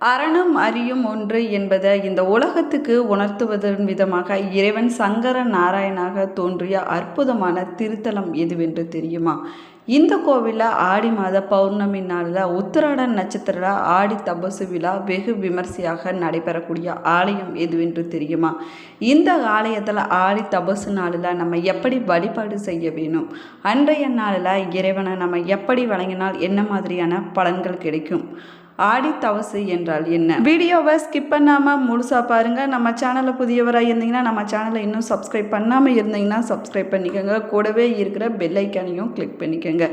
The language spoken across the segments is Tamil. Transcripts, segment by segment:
அறனும் அறியும் ஒன்று என்பதை இந்த உலகத்துக்கு உணர்த்துவதன் விதமாக இறைவன் சங்கர நாராயணாக தோன்றிய அற்புதமான திருத்தலம் எதுவென்று தெரியுமா? இந்த கோவிலில் ஆடி மாத பௌர்ணமி நாளில் உத்திராட நட்சத்திர ஆடி தபசு விழா வெகு விமர்சையாக நடைபெறக்கூடிய ஆலயம் எதுவென்று தெரியுமா? இந்த ஆலயத்தில் ஆடி தபசு நாளில் நம்ம எப்படி வழிபாடு செய்ய வேணும், அன்றைய நாளில் இறைவனை நம்ம எப்படி வழங்கினால் என்ன மாதிரியான பலன்கள் கிடைக்கும், ஆடி தவசு என்றால் என்ன? வீடியோவை ஸ்கிப் பண்ணாமல் முழுசாக பாருங்கள். நம்ம சேனலில் புதியவராக இருந்தீங்கன்னா நம்ம சேனலை இன்னும் சப்ஸ்கிரைப் பண்ணாமல் இருந்தீங்கன்னா சப்ஸ்கிரைப் பண்ணிக்கோங்க. கூடவே இருக்கிற பெல் ஐக்கானையும் கிளிக் பண்ணிக்கோங்க.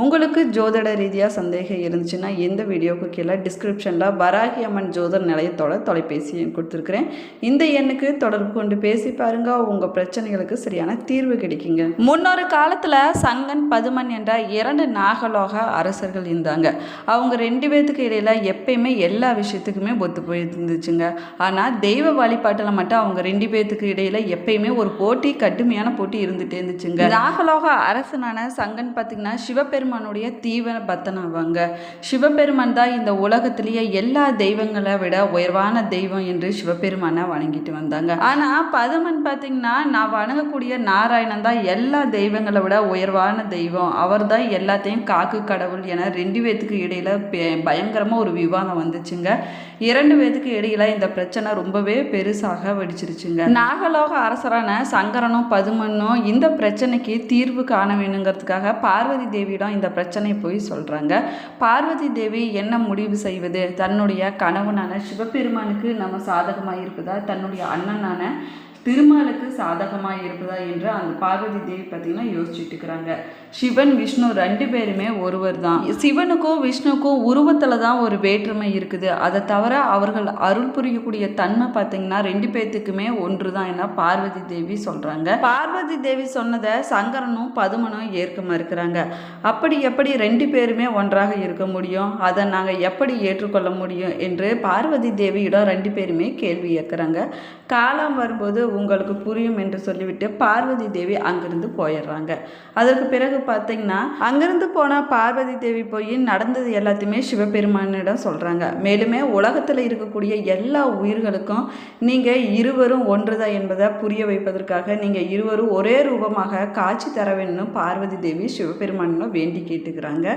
உங்களுக்கு ஜோதிட ரீதியாக சந்தேகம் இருந்துச்சுன்னா இந்த வீடியோவுக்கு கீழே டிஸ்கிரிப்ஷனில் வராகி அம்மன் ஜோதிட நிலையத்தோட தொலைபேசி எண் கொடுத்துருக்குறேன். இந்த எண்ணுக்கு தொடர்பு கொண்டு பேசி பாருங்கள். உங்கள் பிரச்சனைகளுக்கு சரியான தீர்வு கிடைக்குங்க. முன்னொரு காலத்தில் சங்கன் பதுமன் என்ற 2 நாகலோக அரசர்கள் இருந்தாங்க. அவங்க 2 பேர்த்துக்கு இடையில எப்பயுமே எல்லா விஷயத்துக்குமே ஒத்து போயிருந்துச்சுங்க. ஆனால் தெய்வ வழிபாட்டில் மட்டும் அவங்க 2 பேர்த்துக்கு இடையில எப்பயுமே ஒரு போட்டி, கடுமையான போட்டி இருந்துகிட்டே இருந்துச்சுங்க. நாகலோக அரசனான சங்கன் பார்த்தீங்கன்னா சிவபெருமானுடைய தீவிர பக்தன் ஆவாங்க. சிவபெருமான் தான் இந்த உலகத்திலேயே எல்லா தெய்வங்களை விட உயர்வான தெய்வம் என்று சிவபெருமானை வணங்கிட்டு வந்தாங்க. ஆனால் பதுமன் பார்த்தீங்கன்னா நான் வணங்கக்கூடிய நாராயணன் தான் எல்லா தெய்வங்களை விட உயர்வான தெய்வம், அவர் தான் எல்லாத்தையும் காக்கு கடவுள் என 2 பேர்த்துக்கு இடையில பயங்கரமாக ஒரு விவாதம் வந்துச்சுங்க. 2 பேருக்கு இடையில இந்த பிரச்சனை ரொம்பவே பெருசாக வெடிச்சிருச்சுங்க. நாகலோக அரசரான சங்கரனும் பதுமனும் இந்த பிரச்சனைக்கு தீர்வு காண வேணுங்கிறதுக்காக பார்வதி தேவியிடம் இந்த பிரச்சனையை போய் சொல்றாங்க. பார்வதி தேவி என்ன முடிவு செய்வது, தன்னுடைய கணவனான சிவபெருமானுக்கு நம்ம சாதகமாக இருப்பதா, தன்னுடைய அண்ணனான திருமாலுக்கு சாதகமாக இருப்பதா என்று அந்த பார்வதி தேவி பார்த்தீங்கன்னா யோசிச்சுட்டு இருக்கிறாங்க. சிவன் விஷ்ணு 2 பேருமே ஒருவர் தான். சிவனுக்கும் விஷ்ணுக்கும் உருவத்தில் தான் ஒரு வேற்றுமை இருக்குது. அதை தவிர அவர்கள் அருள் புரியக்கூடிய தன்மை பார்த்தீங்கன்னா 2 பேர்த்துக்குமே ஒன்று தான் என பார்வதி தேவி சொல்கிறாங்க. பார்வதி தேவி சொன்னதை சங்கரனும் பதுமனும் ஏற்க மறுக்கிறாங்க. அப்படி எப்படி 2 பேருமே ஒன்றாக இருக்க முடியும், அதை நாங்கள் எப்படி ஏற்றுக்கொள்ள முடியும் என்று பார்வதி தேவியிடம் 2 பேருமே கேள்வி கேட்குறாங்க. காலம் வரும்போது உங்களுக்கு புரியும் என்று சொல்லிவிட்டு பார்வதி தேவி அங்கிருந்து போயிடுறாங்க. அதற்கு பிறகு பார்த்தீங்கன்னா அங்கிருந்து போனால் பார்வதி தேவி போய் நடந்தது எல்லாத்தையுமே சிவபெருமானிடம் சொல்கிறாங்க. மேலுமே உலகத்தில் இருக்கக்கூடிய எல்லா உயிர்களுக்கும் நீங்கள் இருவரும் ஒன்றுதான் என்பதை புரிய வைப்பதற்காக நீங்கள் இருவரும் ஒரே ரூபமாக காட்சி தர வேணும்னு பார்வதி தேவி சிவபெருமானிடம் வேண்டி கேட்டுக்கிறாங்க.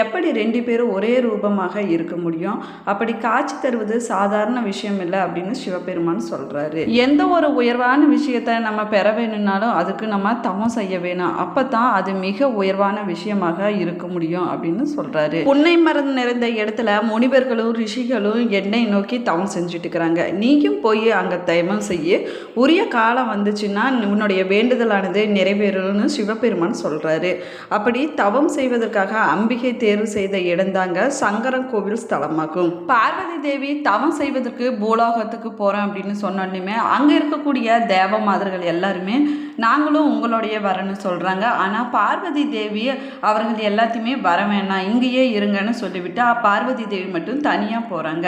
எப்படி 2 பேரும் ஒரே ரூபமாக இருக்க முடியும், அப்படி காட்சி தருவது சாதாரண விஷயம் இல்லை அப்படின்னு சிவபெருமான் சொல்கிறார். எந்த ஒரு உயர்வான விஷயத்தை நம்ம பெற வேணும்னாலும் அதுக்கு நம்ம தவம் செய்ய வேணும், அப்பதான் அது மிக உயர்வான விஷயமாக இருக்க முடியும் அப்படின்னு சொல்றாரு. புன்னை மரம் நிறைந்த இடத்துல முனிவர்களும் ரிஷிகளும் என்னை நோக்கி தவம் செஞ்சுட்டு இருக்கிறாங்க. நீயும் போய் அங்க தவம் செய்ய, உரிய காலம் வந்துச்சுன்னா உன்னுடைய வேண்டுதலானது நிறைவேறும்னு சிவபெருமான் சொல்றாரு. அப்படி தவம் செய்வதற்காக அம்பிகை தேர்வு செய்த இடம்தாங்க சங்கரன் கோவில் ஸ்தலமாகும். பார்வதி தேவி தவம் செய்வதற்கு பூலோகத்துக்கு போறோம் அப்படின்னு சொன்னோன்னே அங்க இருக்கக்கூடிய தேவ மாதர்கள் எல்லாருமே நாங்களும் உங்களுடைய வரன்னு சொல்றாங்க. ஆனா பார்வதி தேவி அவர்கள் எல்லாத்தையுமே வர வேணாம், இங்கேயே இருங்கன்னு சொல்லிவிட்டு பார்வதி தேவி மட்டும் தனியா போறாங்க.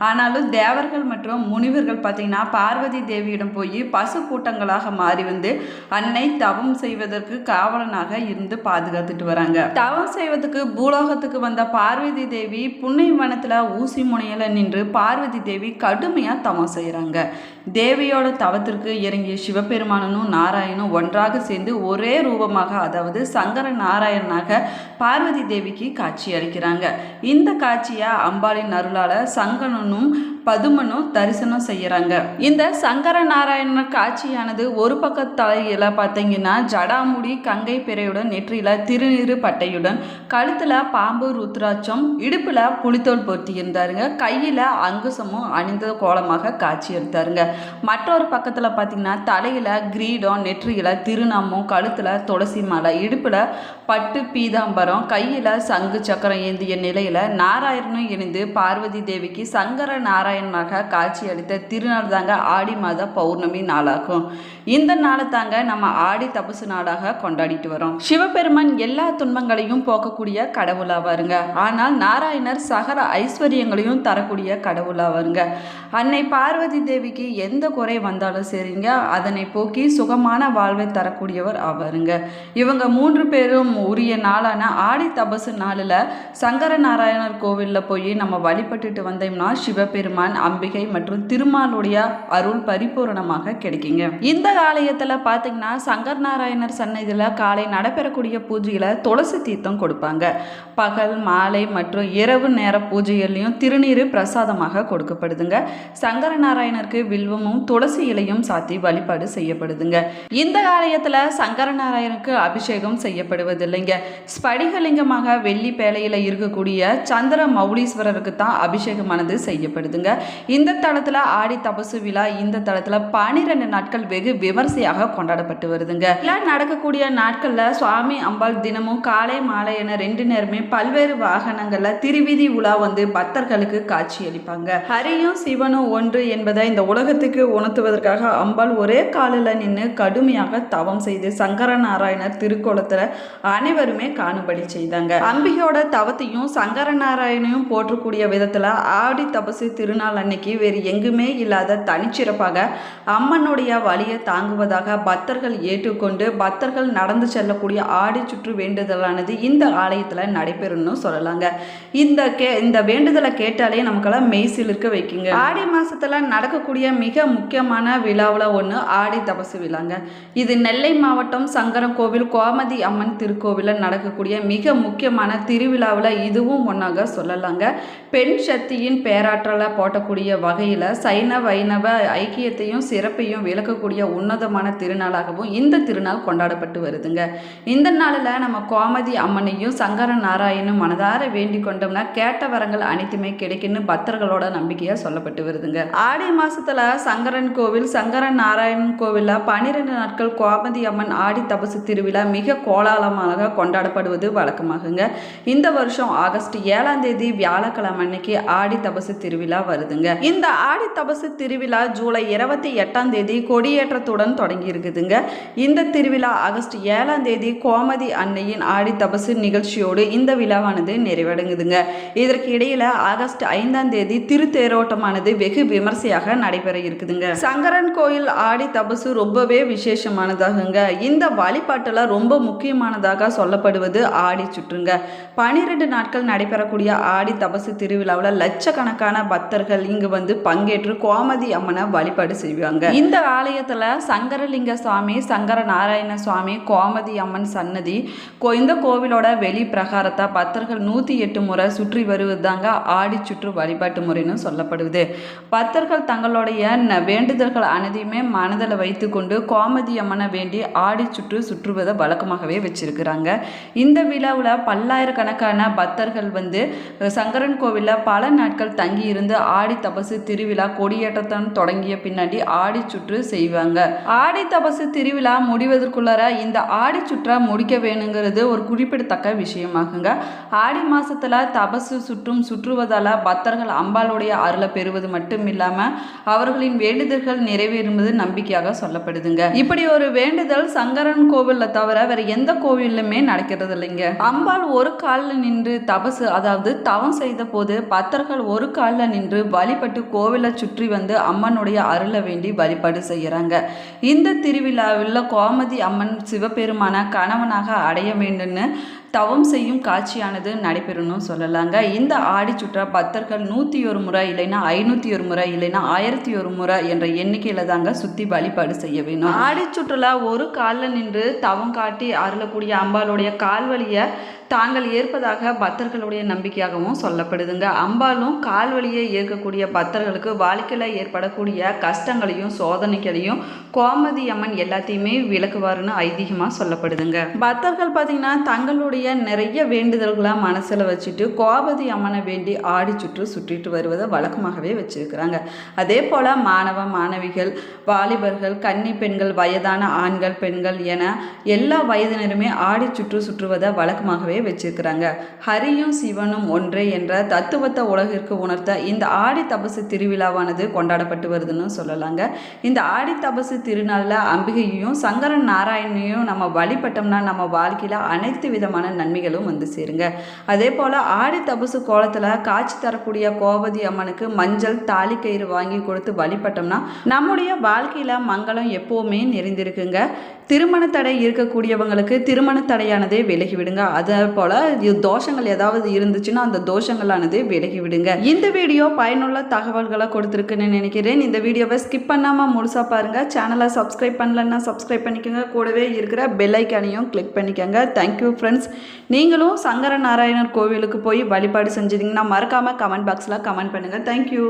ஆனாலும் தேவர்கள் மற்றும் முனிவர்கள் பார்த்தீங்கன்னா பார்வதி தேவியிடம் போய் பசு கூட்டங்களாக மாறி வந்து அன்னை தவம் செய்வதற்கு காவலனாக இருந்து பாதுகாத்துட்டு வராங்க. தவம் செய்வதற்கு பூலோகத்துக்கு வந்த பார்வதி தேவி புன்னை வனத்துல ஊசி முனையில நின்று பார்வதி தேவி கடுமையா தவம் செய்யறாங்க. தேவியோட தவத்திற்கு இறங்கிய சிவபெருமானனும் நாராயணும் ஒன்றாக சேர்ந்து ஒரே ரூபமாக, அதாவது சங்கர நாராயணனாக பார்வதி தேவிக்கு காட்சி அளிக்கிறாங்க. இந்த காட்சியை அம்பாளின் அருளால சங்கரனும் பதுமனும் தரிசனம் செய்யறாங்க. இந்த சங்கர நாராயணர் காட்சியானது ஒரு பக்க தலையில பார்த்தீங்கன்னா ஜடாமுடி கங்கை பிறையுடன், நெற்றியில திருநீறு பட்டையுடன், கழுத்துல பாம்பு ருத்ராட்சம், இடுப்புல புலித்தோல் பொருத்தி இருந்தாருங்க. கையில அங்குசமும் அணிந்த கோலமாக காட்சி எடுத்தாருங்க. மற்றொரு பக்கத்துல பார்த்தீங்கன்னா தலையில கிரீடம், நெற்றியில திருநாமம், கழுத்துல துளசி மாலை, இடுப்புல பட்டு பீதாம்பரம், கையில சங்கு சக்கரம் ஏந்திய நிலையில நாராயணனும் இணைந்து பார்வதி தேவிக்கு சங்கர நாராயண நாராயணனாக காட்சியளித்த திருநாள் தாங்க ஆடி மாத பௌர்ணமி நாளாகும். இந்த நாளை தாங்க நம்ம ஆடி தபசு நாளாக கொண்டாடிட்டு வரோம். சிவபெருமான் எல்லா துன்பங்களையும் போக்கக்கூடிய கடவுளாவாருங்க. ஆனால் நாராயணர் சகல ஐஸ்வர்யங்களையும் தரக்கூடிய கடவுளாவாருங்க. அன்னை பார்வதி தேவிக்கு எந்த குறை வந்தாலும் சரிங்க, அதனை போக்கி சுகமான வாழ்வை தரக்கூடியவர் ஆவாருங்க. இவங்க 3 பேரும் உரிய நாளான ஆடி தபசு நாளில் சங்கர நாராயணர் கோவிலில் போய் நம்ம வழிபட்டுட்டு வந்தோம்னா சிவபெருமான், அம்பிகை மற்றும் திருமாலுடைய அருள் பரிபூரணமாக கிடைக்குங்க. இந்த ஆலயத்தில் பார்த்தீங்கன்னா சங்கர் நாராயணர் சன்னதியில் காலை நடைபெறக்கூடிய பூஜையில் துளசி தீர்த்தம் கொடுப்பாங்க. பகல், மாலை மற்றும் இரவு நேர பூஜைகள்லையும் திருநீர் பிரசாதமாக கொடுக்கப்படுதுங்க. சங்கர நாராயணருக்கு வில்வமும் துளசி இலையும் சாத்தி வழிபாடு செய்யப்படுதுங்க. இந்த ஆலயத்தில் சங்கர நாராயணருக்கு அபிஷேகம் செய்யப்படுவதில்லைங்க. ஸ்படிகலிங்கமாக வெள்ளி பேழையில் இருக்கக்கூடிய சந்திர மௌலீஸ்வரருக்கு தான் அபிஷேகமானது செய்யப்படுதுங்க. இந்த தளத்தில் ஆடி தபசு விழா இந்த தளத்தில் 12 நாட்கள் வெகு விமர்சையாக கொண்டாடப்பட்டு வருதுங்க. நடக்கக்கூடிய நாட்களில் சுவாமி அம்பாள் தினமும் காலை மாலை என 2 நேரமே பல்வேறு வாகனங்கள்ல திருவீதி உலா வந்து பக்தர்களுக்கு காட்சி அளிப்பாங்க. ஹரியும் சிவனும் ஒன்று என்பதை இந்த உலகத்துக்கு உணர்த்துவதற்காக அம்பாள் ஒரே காலில் நின்று கடுமையாக தவம் செய்து சங்கர நாராயணர் திருக்கோலத்துல அனைவருமே காணும்படி செய்தாங்க. அம்பிகையோட தவத்தையும் சங்கர நாராயணையும் போற்றக்கூடிய விதத்துல ஆடி தபசு திருநாள் அன்னைக்கு வேறு எங்குமே இல்லாத தனிச்சிறப்பாக அம்மனுடைய வழியை தாங்குவதாக பக்தர்கள் ஏற்றுக்கொண்டு பக்தர்கள் நடந்து செல்லக்கூடிய ஆடி சுற்று வேண்டுதலானது இந்த ஆலயத்தில் நடைபெறும்னு சொல்லலாங்க. இந்த வேண்டுதலை கேட்டாலே நமக்கெல்லாம் மெய்சிலிருக்க வைக்குங்க. ஆடி மாசத்துல நடக்கக்கூடிய மிக முக்கியமான விழாவில் ஒன்று ஆடி தபசு விழாங்க. இது நெல்லை மாவட்டம் சங்கரன் கோவில் கோமதி அம்மன் திருக்கோவிலில் நடக்கக்கூடிய மிக முக்கியமான திருவிழாவில் இதுவும் ஒன்றாக சொல்லலாங்க. பெண் சக்தியின் பேராற்றலை போட்டக்கூடிய வகையில் சைன வைணவ ஐக்கியத்தையும் சிறப்பையும் விளக்கக்கூடிய உன்னதமான திருநாளாகவும் இந்த திருநாள் கொண்டாடப்பட்டு வருதுங்க. இந்த நாளில் நம்ம கோமதி அம்மனையும் சங்கர நாராயணும் மனதார வேண்டி கொண்டோம்னா கேட்ட வரங்கள் அனைத்துமே கிடைக்குன்னு பக்தர்களோட நம்பிக்கையா சொல்லப்பட்டு வருதுங்க. ஆடி மாசத்துல சங்கரன் கோவில் சங்கர நாராயணன் கோவில்ல 12 நாட்கள் கோமதி அம்மன் ஆடி தபசு திருவிழா மிக கோலாகலமாக கொண்டாடப்படுவது வழக்கமாகுங்க. இந்த வருஷம் ஆகஸ்ட் 7ஆம் தேதி வியாழக்கிழமை அன்னைக்கு ஆடி தபசு திருவிழா வருதுங்க. இந்த ஆடி தபசு திருவிழா ஜூலை 28ஆம் தேதி கொடியேற்றத்துடன் தொடங்கி இருக்குதுங்க. இந்த திருவிழா ஆகஸ்ட் 7ஆம் தேதி கோமதி அன்னையின் ஆடி தபசு நிகழ்ச்சியோடு இந்த விழாவானது நிறைவடைங்குதுங்க. இதற்கு இடையில ஆகஸ்ட் 5ஆம் தேதி திருத்தேரோட்டமானது வெகு விமர்சையாக நடைபெற இருக்குதுங்க. சங்கரன் கோயில் ஆடி தபசு ரொம்பவே விசேஷமானதாகுங்க. இந்த வழிபாட்டுல ரொம்ப முக்கியமானதாக சொல்லப்படுவது ஆடி சுற்றுங்க. 12 நாட்கள் நடைபெறக்கூடிய ஆடி தபசு திருவிழாவில் லட்சக்கணக்கான பக்தர்கள் இங்கு வந்து பங்கேற்று கோமதி அம்மனை வழிபாடு செய்வாங்க. இந்த ஆலயத்துல சங்கரலிங்க சுவாமி, சங்கர நாராயண சுவாமி, கோமதி அம்மன் சன்னதி, இந்த கோவிலோட வெளி பிரகாரத்தை பக்தர்கள் 108 முறை சுற்றி வருவது தாங்க ஆடி சுற்று வழிபாட்டு முறைன்னு சொல்லப்படுது. பக்தர்கள் தங்களுடைய வேண்டுதல்கள் அனைத்தையுமே மனதில் வைத்து கொண்டு கோமதி அம்மனை வேண்டி ஆடி சுற்று சுற்றுவதை வழக்கமாகவே வச்சிருக்கிறாங்க. இந்த விழாவில் பல்லாயிரக்கணக்கான பக்தர்கள் வந்து சங்கரன் கோவிலில் பல நாட்கள் தங்கி இருந்து ஆடி தபசு திருவிழா கொடியேற்றத்துடன் தொடங்கிய பின்னாடி ஆடி சுற்று செய்வாங்க. ஆடி தபசு திருவிழா முடிவதற்குள்ளார இந்த ஆடி சுற்றா முடிக்க வேணுங்கிறது ஒரு குறிப்பிடத்தக்க விஷயமாகுங்க. ஆடி மாசத்துல தபசு சுற்றுவதால பக்தர்கள் அம்பாளுடைய அருளை பெறுவது மட்டும் இல்லாம அவர்களின் வேண்டுதல்கள் நிறைவேறுவது நம்பிக்கையாக சொல்லப்படுதுங்க. இப்படி ஒரு வேண்டுதல் சங்கரன் கோவில்ல தவிர வேற எந்த கோவிலுமே நடக்கிறது இல்லைங்க. அம்பாள் ஒரு காலில் நின்று தபசு அதாவது தவம் செய்த போது பக்தர்கள் ஒரு காலில் நின்று வழிபட்டு கோவிலை சுற்றி வந்து அம்மனுடைய அருளை வேண்டி வழிபாடு செய்யறாங்க. இந்த திருவிழாவில் கோமதி அம்மன் சிவபெருமான கணவனாக அடைய வேண்டும்னு தவம் செய்யும் காட்சியானது நடைபெறணும் சொல்லலாங்க. இந்த ஆடி சுற்றா பக்தர்கள் 101 முறை இல்லைன்னா 501 முறை இல்லைன்னா 1001 முறை என்ற எண்ணிக்கையில தாங்க சுத்தி வழிபாடு செய்ய வேணும். ஆடி சுற்றுலா ஒரு காலில் நின்று தவம் காட்டி அருளக்கூடிய அம்பாளுடைய கால்வழியை தாங்கள் ஏற்பதாக பக்தர்களுடைய நம்பிக்கையாகவும் சொல்லப்படுதுங்க. அம்பாலும் கால்வழியை ஏற்கக்கூடிய பக்தர்களுக்கு வாழ்க்கையில் ஏற்படக்கூடிய கஷ்டங்களையும் சோதனைகளையும் கோமதி அம்மன் எல்லாத்தையுமே விளக்குவாருன்னு ஐதீகமாக சொல்லப்படுதுங்க. பக்தர்கள் பார்த்தீங்கன்னா தங்களுடைய நிறைய வேண்டுதல்களை மனசில் வச்சுட்டு கோமதி அம்மனை வேண்டி ஆடி சுற்றிட்டு வருவதை வழக்கமாகவே வச்சிருக்கிறாங்க. அதே போல் மாணவ மாணவிகள், வாலிபர்கள், கன்னி பெண்கள், வயதான ஆண்கள், பெண்கள் என எல்லா வயதினருமே ஆடி சுற்றுவதை வழக்கமாகவே வச்சிருக்கிறாங்க. ஹரியும் சிவனும் ஒன்றே என்ற தத்துவத்தை உலகிற்கு உணர்த்த இந்த ஆடி தபசு திருவிழாவானது கொண்டாடப்பட்டு வருதுன்னு சொல்லலாங்க. இந்த ஆடி தபசு திருநாளில் அம்பிகையையும் சங்கரன் நாராயணையும் நம்ம வழிபட்டோம்னா நம்ம வாழ்க்கையில் அனைத்து விதமான நன்மைகளும் வந்து சேருங்க. அதே போல் ஆடி தபசு கோலத்தில் காட்சி தரக்கூடிய கோபதி அம்மனுக்கு மஞ்சள் தாலி கயிறு வாங்கி கொடுத்து வழிபட்டோம்னா நம்முடைய வாழ்க்கையில் மங்களம் எப்போவுமே நிறைந்திருக்குங்க. திருமண தடை இருக்கக்கூடியவங்களுக்கு திருமண தடையானதே விலகிவிடுங்க. அதே போல் தோஷங்கள் ஏதாவது இருந்துச்சுன்னா அந்த தோஷங்களானது விலகிவிடுங்க. இந்த வீடியோ பயனுள்ள தகவல்களை கொடுத்துருக்குன்னு நினைக்கிறேன். இந்த வீடியோவை ஸ்கிப் பண்ணாமல் முழுசாக பாருங்கள். சேனலை சப்ஸ்கிரைப் பண்ணலன்னா சப்ஸ்கிரைப் பண்ணிக்கோங்க. கூடவே இருக்கிற பெல் ஐக்கானையும் கிளிக் பண்ணிக்கோங்க. Thank you friends. நீங்களும் சங்கர நாராயணர் கோவிலுக்கு போய் வழிபாடு செஞ்சீங்கன்னா மறக்காமல் கமெண்ட் பாக்ஸில் கமெண்ட் பண்ணுங்கள். தேங்க்யூ.